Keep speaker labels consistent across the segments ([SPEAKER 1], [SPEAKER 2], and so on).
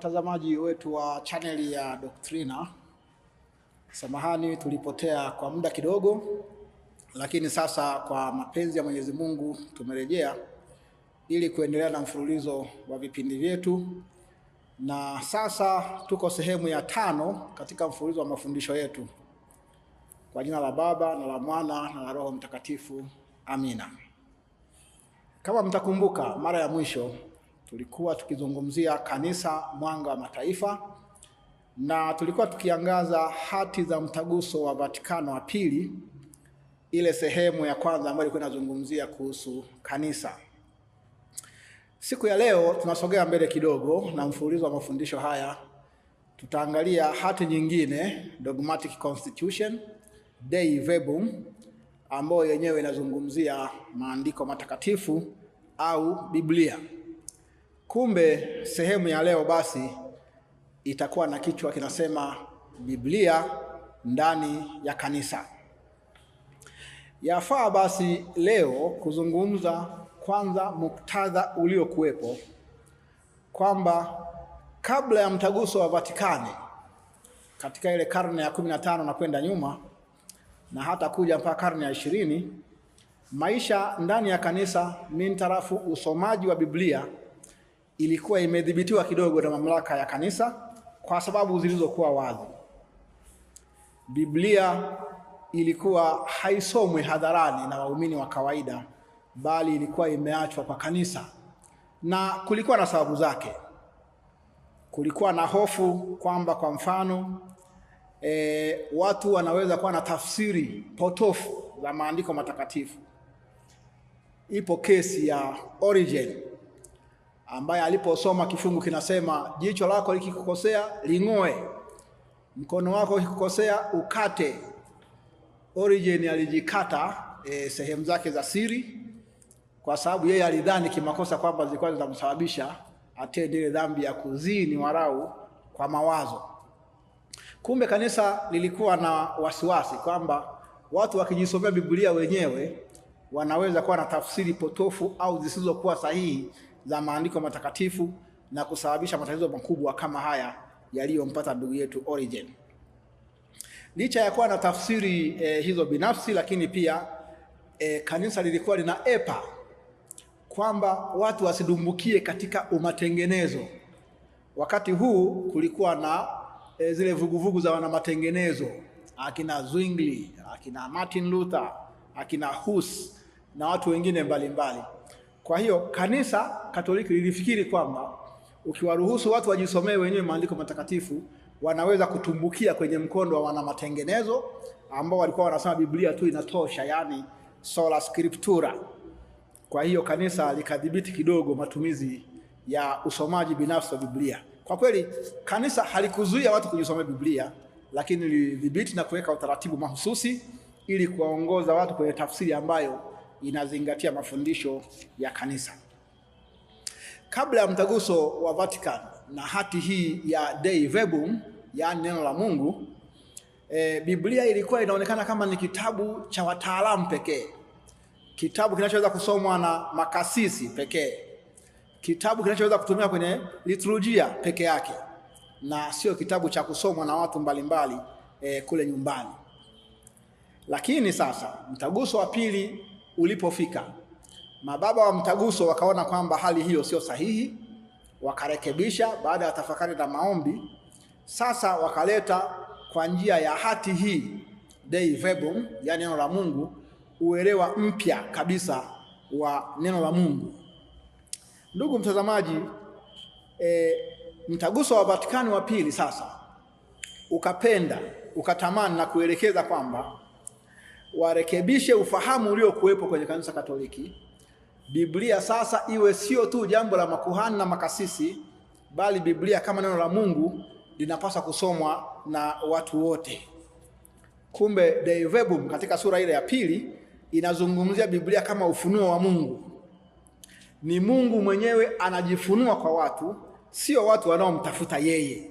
[SPEAKER 1] watazamaji wetu wa chaneli ya Doctrina. Samahani tulipotea kwa muda kidogo, lakini sasa kwa mapenzi ya Mwenyezi Mungu tumerejea ili kuendelea na mfululizo wa vipindi vyetu, na sasa tuko sehemu ya 5 katika mfululizo wa mafundisho yetu. Kwa jina la Baba na la Mwana na la Roho Mtakatifu, amina. Kama mtakumbuka, mara ya mwisho tulikuwa tukizungumzia kanisa mwanga wa mataifa, na tulikuwa tukiangaza hati za mtaguso wa Vatikano wa pili, ile sehemu ya kwanza ambayo ilikuwa inazungumzia kuhusu kanisa. Siku ya leo tunasogea mbele kidogo na mfululizo wa mafundisho haya. Tutaangalia hati nyingine, Dogmatic Constitution Dei Verbum, ambayo yenyewe inazungumzia maandiko matakatifu au Biblia. Kumbe sehemu ya leo basi itakuwa na kichwa kinasema Biblia ndani ya kanisa. Yafaa basi leo kuzungumza kwanza muktadha uliokuwepo, kwamba kabla ya mtaguso wa Vatikani katika ile karne ya 15 na kwenda nyuma na hata kuja mpaka karne ya 20, maisha ndani ya kanisa mintarafu usomaji wa Biblia ilikuwa imedhibitiwa kidogo na mamlaka ya kanisa kwa sababu zilizokuwa wazi. Biblia ilikuwa haisomwi hadharani na waumini wa kawaida, bali ilikuwa imeachwa kwa kanisa, na kulikuwa na sababu zake. Kulikuwa na hofu kwamba kwa mfano watu wanaweza kuwa na tafsiri potofu za maandiko matakatifu. Ipo kesi ya Origen ambaye aliposoma kifungu kinasema jicho lako likikukosea ling'oe, mkono wako ukikukosea ukate. Origen alijikata sehemu zake za siri kwa sababu yeye alidhani kimakosa kwamba zilikuwa zinamsababisha atende ile dhambi ya kuzini warau kwa mawazo. Kumbe kanisa lilikuwa na wasiwasi kwamba watu wakijisomea Biblia wenyewe wanaweza kuwa na tafsiri potofu au zisizokuwa sahihi za maandiko matakatifu na kusababisha matatizo makubwa kama haya yaliyompata ndugu yetu Origen. Licha ya kuwa na tafsiri hizo binafsi, lakini pia kanisa lilikuwa linaepa kwamba watu wasidumbukie katika umatengenezo. Wakati huu kulikuwa na zile vuguvugu za wana matengenezo, akina Zwingli, akina Martin Luther, akina Hus na watu wengine mbalimbali. Kwa hiyo kanisa Katoliki lilifikiri kwamba ukiwaruhusu watu wajisomee wenyewe maandiko matakatifu wanaweza kutumbukia kwenye mkondo wa wana matengenezo ambao walikuwa wanasema Biblia tu inatosha, yani sola scriptura. Kwa hiyo kanisa likadhibiti kidogo matumizi ya usomaji binafsi wa Biblia. Kwa kweli kanisa halikuzuia watu kujisomea Biblia, lakini lilidhibiti na kuweka utaratibu mahususi ili kuwaongoza watu kwenye tafsiri ambayo inazingatia mafundisho ya kanisa. Kabla ya mtaguso wa Vatican na hati hii ya Dei Verbum, yaani neno la Mungu, Biblia ilikuwa inaonekana kama ni kitabu cha wataalamu pekee, kitabu kinachoweza kusomwa na makasisi pekee, kitabu kinachoweza kutumika kwenye liturujia peke yake, na sio kitabu cha kusomwa na watu mbalimbali kule nyumbani. Lakini sasa mtaguso wa pili ulipofika, mababa wa mtaguso wakaona kwamba hali hiyo sio sahihi, wakarekebisha baada ya tafakari na maombi. Sasa wakaleta kwa njia ya hati hii Dei Verbum, yani neno la Mungu, uelewa mpya kabisa wa neno la Mungu. Ndugu mtazamaji, mtaguso wa Vatikani wa pili sasa ukatamani na kuelekeza kwamba warekebishe ufahamu uliokuwepo kwenye kanisa Katoliki. Biblia sasa iwe sio tu jambo la makuhani na makasisi, bali Biblia kama neno la Mungu linapaswa kusomwa na watu wote. Kumbe Dei Verbum katika sura ile ya pili inazungumzia Biblia kama ufunuo wa Mungu. Ni Mungu mwenyewe anajifunua kwa watu, sio watu wanaomtafuta yeye.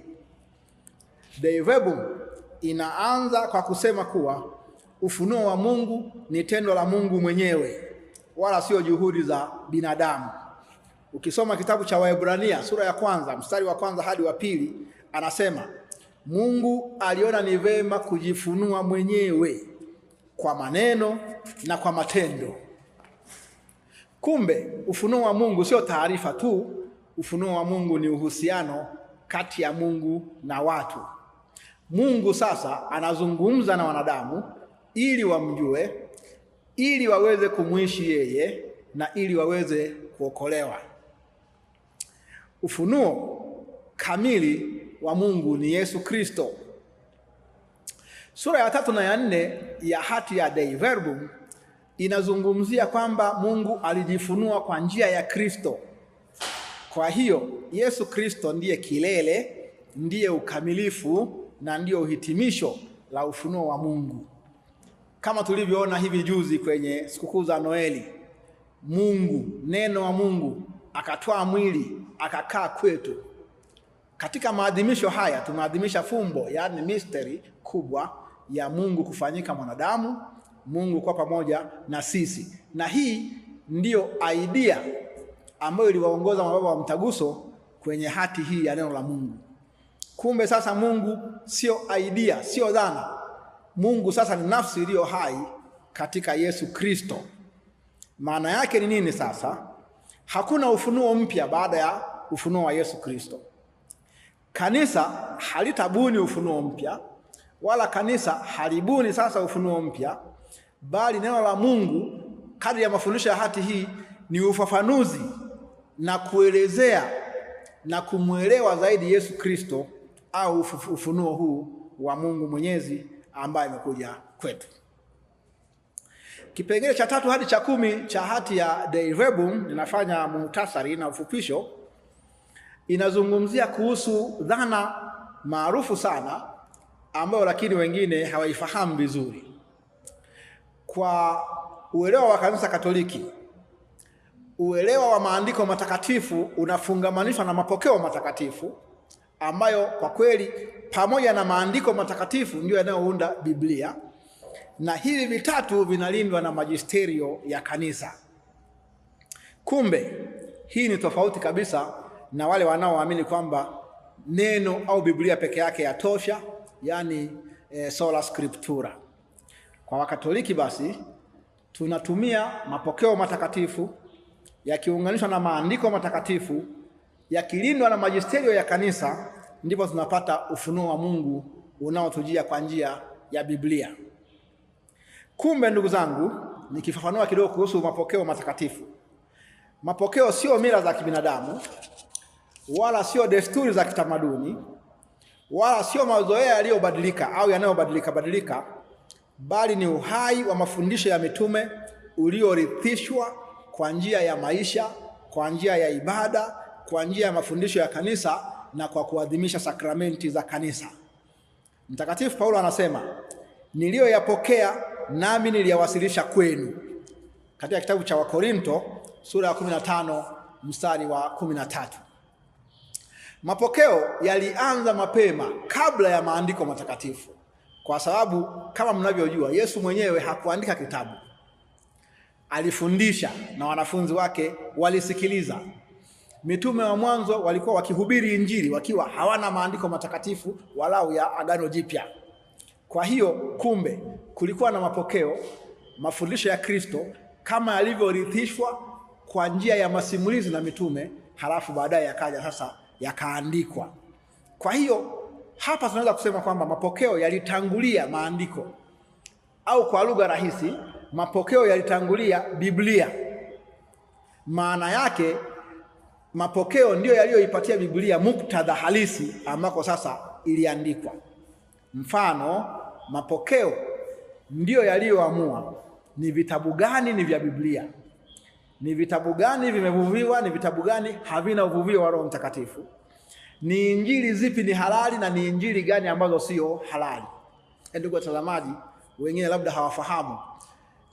[SPEAKER 1] Dei Verbum inaanza kwa kusema kuwa ufunuo wa Mungu ni tendo la Mungu mwenyewe, wala sio juhudi za binadamu. Ukisoma kitabu cha Waebrania sura ya 1 mstari wa 1 hadi wa 2, anasema Mungu aliona ni vema kujifunua mwenyewe kwa maneno na kwa matendo. Kumbe ufunuo wa Mungu sio taarifa tu. Ufunuo wa Mungu ni uhusiano kati ya Mungu na watu. Mungu sasa anazungumza na wanadamu ili wamjue, ili waweze kumwishi yeye na ili waweze kuokolewa. Ufunuo kamili wa Mungu ni Yesu Kristo. Sura ya 3 na ya 4 ya hati ya Dei Verbum inazungumzia kwamba Mungu alijifunua kwa njia ya Kristo. Kwa hiyo Yesu Kristo ndiye kilele, ndiye ukamilifu na ndiye uhitimisho la ufunuo wa Mungu. Kama tulivyoona hivi juzi kwenye sikukuu za Noeli, Mungu, neno wa Mungu akatwaa mwili akakaa kwetu. Katika maadhimisho haya tunaadhimisha fumbo, yaani mystery kubwa ya Mungu kufanyika mwanadamu, Mungu kwa pamoja na sisi. Na hii ndiyo idea ambayo iliwaongoza mababa wa mtaguso kwenye hati hii ya neno la Mungu. Kumbe sasa Mungu sio idea, sio dhana. Mungu sasa ni nafsi iliyo hai katika Yesu Kristo. Maana yake ni nini sasa? Hakuna ufunuo mpya baada ya ufunuo wa Yesu Kristo. Kanisa halitabuni ufunuo mpya, wala kanisa halibuni sasa ufunuo mpya, bali neno la Mungu kadri ya mafundisho ya hati hii ni ufafanuzi na kuelezea na kumwelewa zaidi Yesu Kristo, au ufunuo huu wa Mungu Mwenyezi ambaye amekuja kwetu. Kipengele cha 3 hadi cha 10 cha hati ya Dei Verbum, ninafanya muhtasari na ufupisho, inazungumzia kuhusu dhana maarufu sana ambayo lakini wengine hawaifahamu vizuri. Kwa uelewa wa Kanisa Katoliki, uelewa wa maandiko matakatifu unafungamanishwa na mapokeo matakatifu ambayo kwa kweli pamoja na maandiko matakatifu ndio yanayounda Biblia, na hivi vitatu vinalindwa na majisterio ya kanisa. Kumbe hii ni tofauti kabisa na wale wanaoamini kwamba neno au Biblia peke yake yatosha, yani sola scriptura. Kwa Wakatoliki basi tunatumia mapokeo matakatifu yakiunganishwa na maandiko matakatifu yakilindwa na majisterio ya kanisa, ndipo tunapata ufunuo wa Mungu unaotujia kwa njia ya Biblia. Kumbe ndugu zangu, nikifafanua kidogo kuhusu mapokeo matakatifu. Mapokeo sio mila za kibinadamu, wala sio desturi za kitamaduni, wala sio mazoea yaliyobadilika au yanayobadilika, bali ni uhai wa mafundisho ya mitume uliorithishwa kwa njia ya maisha, kwa njia ya ibada, kwa njia ya mafundisho ya kanisa na kwa kuadhimisha sakramenti za kanisa. Mtakatifu Paulo anasema, niliyoyapokea nami niliyawasilisha kwenu, katika kitabu cha Wakorinto sura ya 15 mstari wa 13. Mapokeo yalianza mapema kabla ya maandiko matakatifu, kwa sababu kama mnavyojua Yesu mwenyewe hakuandika kitabu. Alifundisha na wanafunzi wake walisikiliza. Mitume wa mwanzo walikuwa wakihubiri Injili wakiwa hawana maandiko matakatifu walau ya Agano Jipya. Kwa hiyo kumbe kulikuwa na mapokeo, mafundisho ya Kristo kama yalivyorithishwa kwa njia ya masimulizi na mitume, halafu baadaye yakaja sasa yakaandikwa. Kwa hiyo hapa tunaweza kusema kwamba mapokeo yalitangulia maandiko, au kwa lugha rahisi, mapokeo yalitangulia Biblia. Maana yake mapokeo ndiyo yaliyoipatia Biblia muktadha halisi ambako sasa iliandikwa. Mfano, mapokeo ndiyo yaliyoamua ni vitabu gani ni vya Biblia, ni vitabu gani vimevuviwa, ni vitabu gani havina uvuvio wa Roho Mtakatifu, ni injili zipi ni halali na ni injili gani ambazo sio halali. Ndugu watazamaji, wengine labda hawafahamu,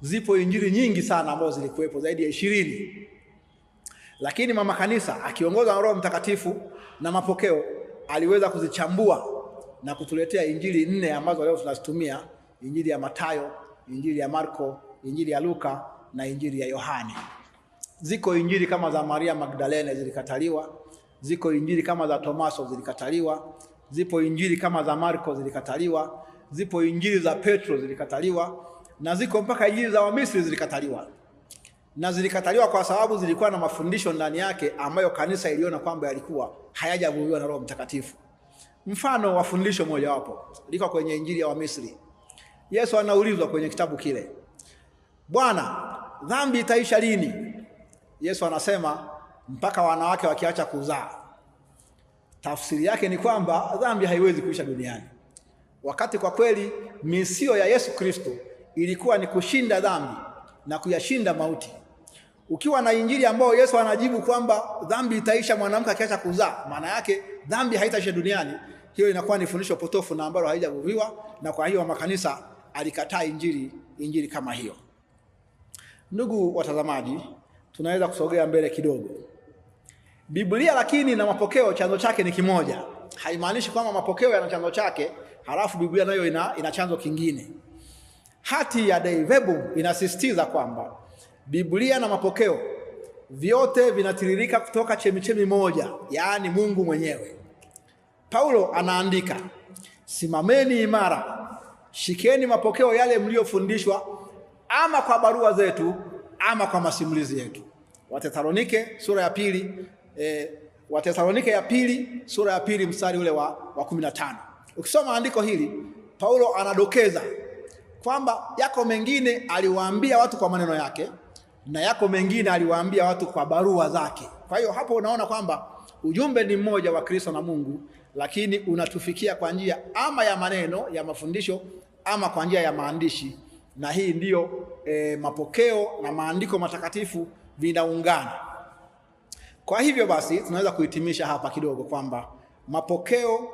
[SPEAKER 1] zipo injili nyingi sana ambazo zilikuwepo, zaidi ya 20. Lakini mama kanisa akiongozwa na Roho Mtakatifu na mapokeo aliweza kuzichambua na kutuletea injili 4 ambazo leo tunazitumia: injili ya Mathayo, injili ya Marko, injili ya Luka na injili ya Yohane. Ziko injili kama za Maria Magdalene zilikataliwa, ziko injili kama za Tomaso zilikataliwa, zipo injili kama za Marko zilikataliwa, zipo injili za Petro zilikataliwa, na ziko mpaka injili za Wamisri zilikataliwa. Na zilikataliwa kwa sababu zilikuwa na mafundisho ndani yake ambayo kanisa iliona kwamba yalikuwa hayajavuviwa na Roho Mtakatifu. Mfano wa fundisho moja wapo liko kwenye injili ya Wamisri. Yesu anaulizwa kwenye kitabu kile, Bwana, dhambi itaisha lini? Yesu anasema mpaka wanawake wakiacha kuzaa. Tafsiri yake ni kwamba dhambi haiwezi kuisha duniani. Wakati kwa kweli misio ya Yesu Kristo ilikuwa ni kushinda dhambi na kuyashinda mauti. Ukiwa na injili ambayo Yesu anajibu kwamba dhambi itaisha mwanamke akiacha kuzaa, maana yake dhambi haitaisha duniani, hiyo inakuwa ni fundisho potofu na ambalo haijavuviwa, na kwa hiyo makanisa alikataa injili kama hiyo. Ndugu watazamaji, tunaweza kusogea mbele kidogo. Biblia lakini na mapokeo chanzo chake ni kimoja. Haimaanishi kwamba mapokeo yana chanzo chake halafu Biblia nayo ina chanzo kingine. Hati ya Dei Verbum inasisitiza kwamba Biblia na mapokeo vyote vinatiririka kutoka chemichemi moja, yaani Mungu mwenyewe. Paulo anaandika, simameni imara, shikeni mapokeo yale mliofundishwa, ama kwa barua zetu ama kwa masimulizi yetu. Wathesalonike sura ya pili, Wathesalonike ya pili sura ya pili mstari ule wa 15. Ukisoma andiko hili, Paulo anadokeza kwamba yako mengine aliwaambia watu kwa maneno yake na yako mengine aliwaambia watu kwa barua zake. Kwa hiyo hapo unaona kwamba ujumbe ni mmoja wa Kristo na Mungu, lakini unatufikia kwa njia ama ya maneno ya mafundisho ama kwa njia ya maandishi, na hii ndiyo mapokeo na maandiko matakatifu vinaungana. Kwa hivyo basi tunaweza kuhitimisha hapa kidogo kwamba mapokeo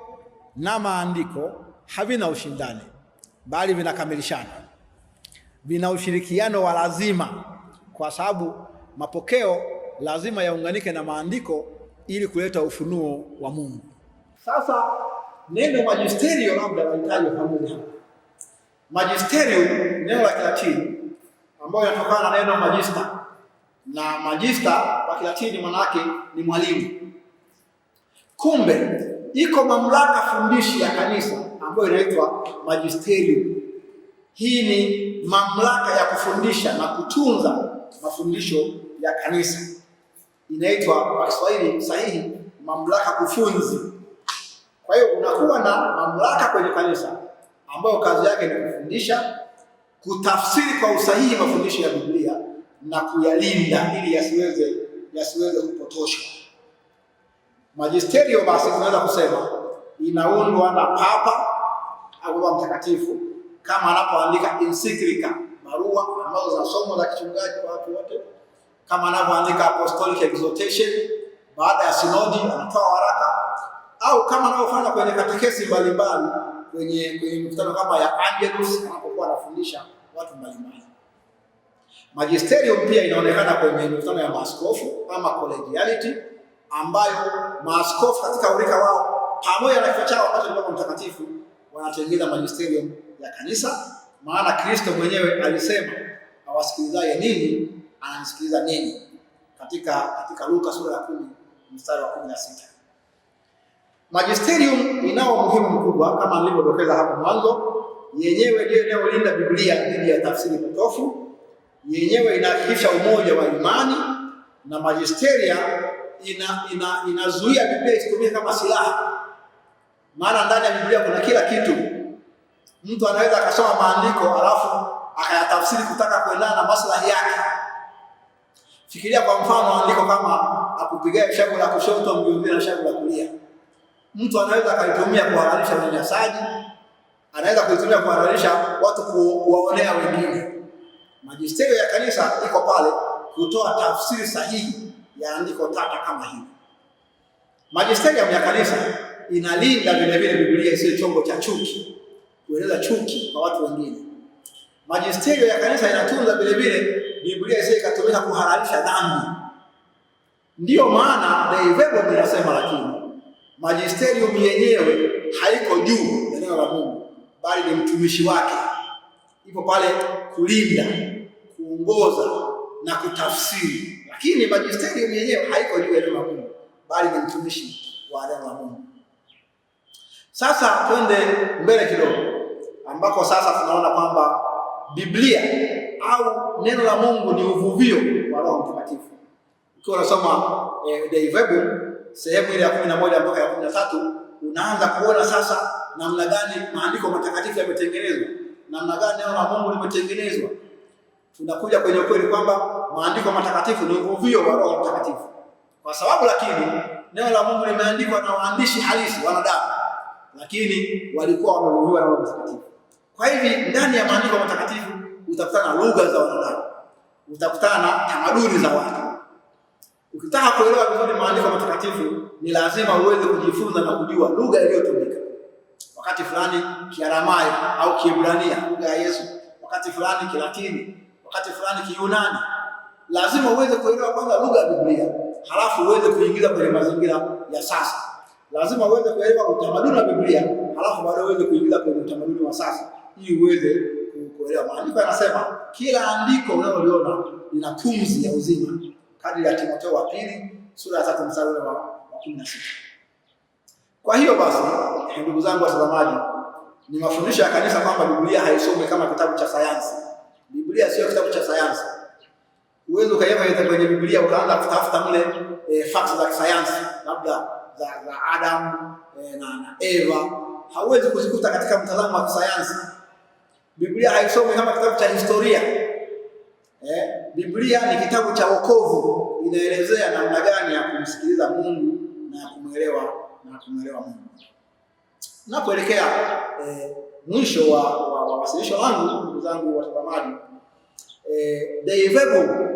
[SPEAKER 1] na maandiko havina ushindani, bali vinakamilishana. Vina ushirikiano wa lazima, kwa sababu mapokeo lazima yaunganike na maandiko ili kuleta ufunuo wa Mungu. Sasa neno magisterio labda nahitaji pamoja. Magisterio neno la Kilatini ambayo yanatokana na neno magister, na magister kwa Kilatini maana yake ni mwalimu. Kumbe iko mamlaka fundishi ya kanisa ambayo inaitwa magisterium. Hii ni mamlaka ya kufundisha na kutunza mafundisho ya kanisa. Inaitwa kwa Kiswahili sahihi mamlaka kufunzi. Kwa hiyo unakuwa na mamlaka kwenye kanisa ambayo kazi yake ni kufundisha, kutafsiri kwa usahihi mafundisho ya Biblia na kuyalinda ili yasiweze kupotoshwa. Magisterio basi tunaweza kusema inaundwa na Papa au Baba Mtakatifu kama anapoandika encyclica, barua ambazo za somo la kichungaji kwa watu wote, kama anapoandika apostolic exhortation baada ya sinodi anatoa waraka, au kama anavyofanya kwenye katekesi mbalimbali kwenye mikutano kama ya Angelus anapokuwa anafundisha watu mbalimbali. Magisterium pia inaonekana kwenye mikutano ya maaskofu ama collegiality, ambayo maaskofu katika urika wao pamoja na kifo chao ambacho ni Baba Mtakatifu wanatengeza magisterium ya kanisa, maana Kristo mwenyewe alisema awasikilizaye ninyi ananisikiliza ninyi, katika Luka sura ya 10 mstari wa 16. Magisterium inao umuhimu mkubwa kama nilivyodokeza hapo mwanzo. Yenyewe ndiyo inayolinda Biblia dhidi ya tafsiri potofu, yenyewe inahakikisha umoja wa imani, na magisteria inazuia Biblia isitumike kama silaha. Maana ndani ya Biblia kuna kila kitu. Mtu anaweza akasoma maandiko alafu akayatafsiri kutaka kuendana na maslahi yake. Fikiria kwa mfano andiko kama akupigae shavu la kushoto mgeuzie na shavu la kulia. Mtu anaweza akaitumia kuhalalisha unyanyasaji, anaweza kuitumia kuhalalisha watu kuwaonea wengine. Magisterio ya kanisa iko pale kutoa tafsiri sahihi ya andiko tata kama hili. Magisterio ya kanisa inalinda vile vile Biblia isiwe chombo cha chuki, kueleza chuki kwa watu wengine. Magisterio ya kanisa inatunza vile vile Biblia isiwe ikatumika kuhalalisha dhambi. Ndiyo maana Dei Verbum inasema, lakini magisterium yenyewe haiko juu ya neno la Mungu, bali ni mtumishi wake. Ipo pale kulinda, kuongoza na kutafsiri, lakini magisterium yenyewe haiko juu ya neno la Mungu, bali ni mtumishi wa neno la Mungu. Sasa twende mbele kidogo, ambako sasa tunaona kwamba Biblia au neno la Mungu ni uvuvio wa Roho Mtakatifu. Ukiwa unasoma Dei Verbum sehemu ile ya 11 mpaka ya 13, unaanza kuona sasa namna gani maandiko matakatifu yametengenezwa, namna gani neno la Mungu limetengenezwa. Tunakuja kwenye ukweli kwamba maandiko matakatifu ni uvuvio wa Roho Mtakatifu, kwa sababu lakini neno la Mungu limeandikwa na waandishi halisi wanadamu, lakini walikuwa wamevuviwa na Roho Mtakatifu. Kwa hivi ndani ya maandiko matakatifu utakutana na lugha za wanadamu, utakutana na tamaduni za watu. Ukitaka kuelewa vizuri maandiko matakatifu, ni lazima uweze kujifunza na kujua lugha iliyotumika. Wakati fulani Kiaramayo au Kiebrania, lugha ya Yesu; wakati fulani Kilatini, wakati fulani Kiyunani. Lazima uweze kuelewa kwanza lugha ya Biblia, halafu uweze kuingiza kwenye mazingira ya sasa. Lazima uweze kuelewa utamaduni wa Biblia, halafu baadaye uweze kuingiza kwenye utamaduni wa sasa ili uweze kuelewa. Maandiko yanasema kila andiko unaloliona lina pumzi ya uzima, kadri ya Timotheo wa pili sura ya 3 mstari wa 16. Kwa hiyo basi, ndugu zangu watazamaji, ni mafundisho ya kanisa kwamba Biblia haisomwi kama kitabu cha sayansi. Biblia sio kitabu cha sayansi. Uweze ukaiweka kwenye Biblia ukaanza kutafuta mle facts za kisayansi, labda za Adam na Eva, hauwezi kuzikuta katika mtazamo wa kisayansi. Biblia haisomwi kama kitabu cha historia. Biblia ni kitabu cha wokovu, inaelezea namna gani ya kumsikiliza Mungu na kumwelewa Mungu. Napoelekea mwisho wa wasilisho langu, ndugu zangu watazamaji, Dei Verbum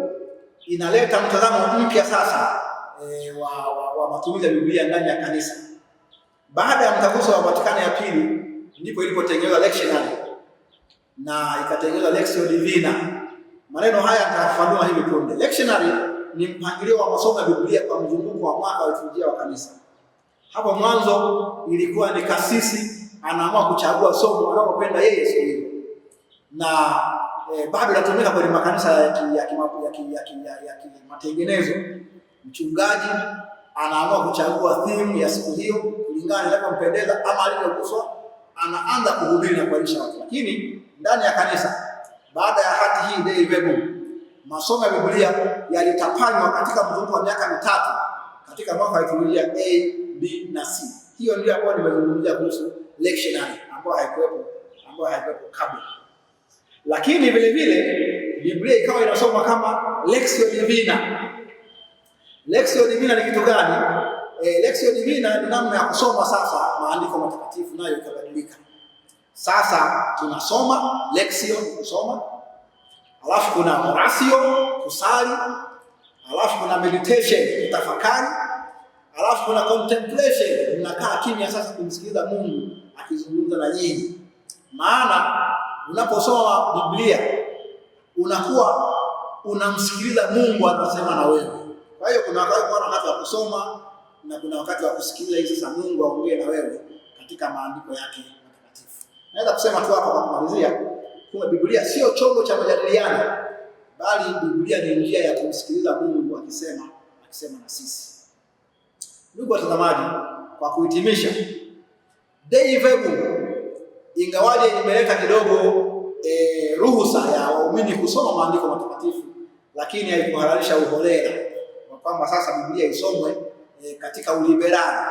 [SPEAKER 1] inaleta mtazamo mpya sasa wa matumizi ya Biblia ndani ya kanisa. Baada ya mtaguso wa Vatikani ya pili ndipo ilipotengenezwa lectionary na ikatengenezwa Lectio Divina. Maneno haya nitafafanua hivi punde. Lectionary ni mpangilio wa masomo ya Biblia kwa mzunguko wa mwaka wa liturujia wa kanisa. Hapo mwanzo ilikuwa ni kasisi anaamua kuchagua somo analopenda yeye siku hiyo, na bado inatumika kwenye makanisa ya matengenezo. Mchungaji anaamua kuchagua theme ya siku hiyo kulingana na inavyompendeza ama alivyoguswa, anaanza kuhubiri na kualisha watu. Lakini ndani ya kanisa, baada ya hati hii Dei Verbum, masomo ya Biblia yalitapanywa katika mzunguko wa miaka mitatu katika mwaka wa liturujia A, B na C. Hiyo ndio ambayo nimezungumzia kuhusu lectionary ambayo haikuwepo kabla. Lakini vile vile Biblia ikawa inasoma kama Lectio Divina. Lectio Divina ni kitu gani? Lectio Divina ni namna ya kusoma sasa maandiko matakatifu, nayo ikabadilika. Sasa tunasoma Lectio, kusoma, alafu kuna Oratio, kusali, alafu kuna meditation, kutafakari, alafu kuna contemplation, unakaa kimya sasa kumsikiliza Mungu akizungumza na nyinyi. Maana unaposoma Biblia unakuwa unamsikiliza Mungu anasema na wewe. Kwa hiyo kuna wakati wa kusoma na kuna wakati wa kusikiliza hivi sasa Mungu aongee na wewe katika maandiko yake matakatifu. Naweza kusema tu hapa kwa kumalizia, kwa Biblia sio chombo cha majadiliano, bali Biblia ni njia ya kumsikiliza Mungu akisema na sisi. Ndugu watazamaji, kwa kuhitimisha, Dei Verbum ingawaje imeleta kidogo ruhusa ya waumini kusoma maandiko matakatifu, lakini haikuhalalisha uholela kwa kwamba sasa Biblia isomwe katika uliberali.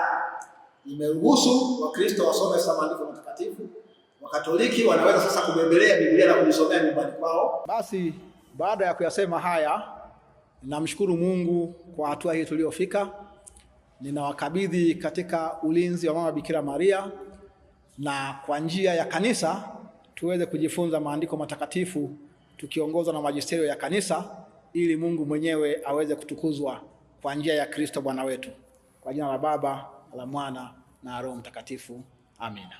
[SPEAKER 1] Imeruhusu Wakristo wasome sasa maandiko matakatifu. Wakatoliki wanaweza sasa kubembelea Biblia na kujisomea nyumbani kwao. Basi baada ya kuyasema haya, namshukuru Mungu kwa hatua hii tuliyofika. Ninawakabidhi katika ulinzi wa Mama Bikira Maria, na kwa njia ya kanisa tuweze kujifunza maandiko matakatifu tukiongozwa na majisterio ya kanisa, ili Mungu mwenyewe aweze kutukuzwa kwa njia ya Kristo Bwana wetu. Kwa jina la Baba, la Mwana na Roho Mtakatifu. Amina.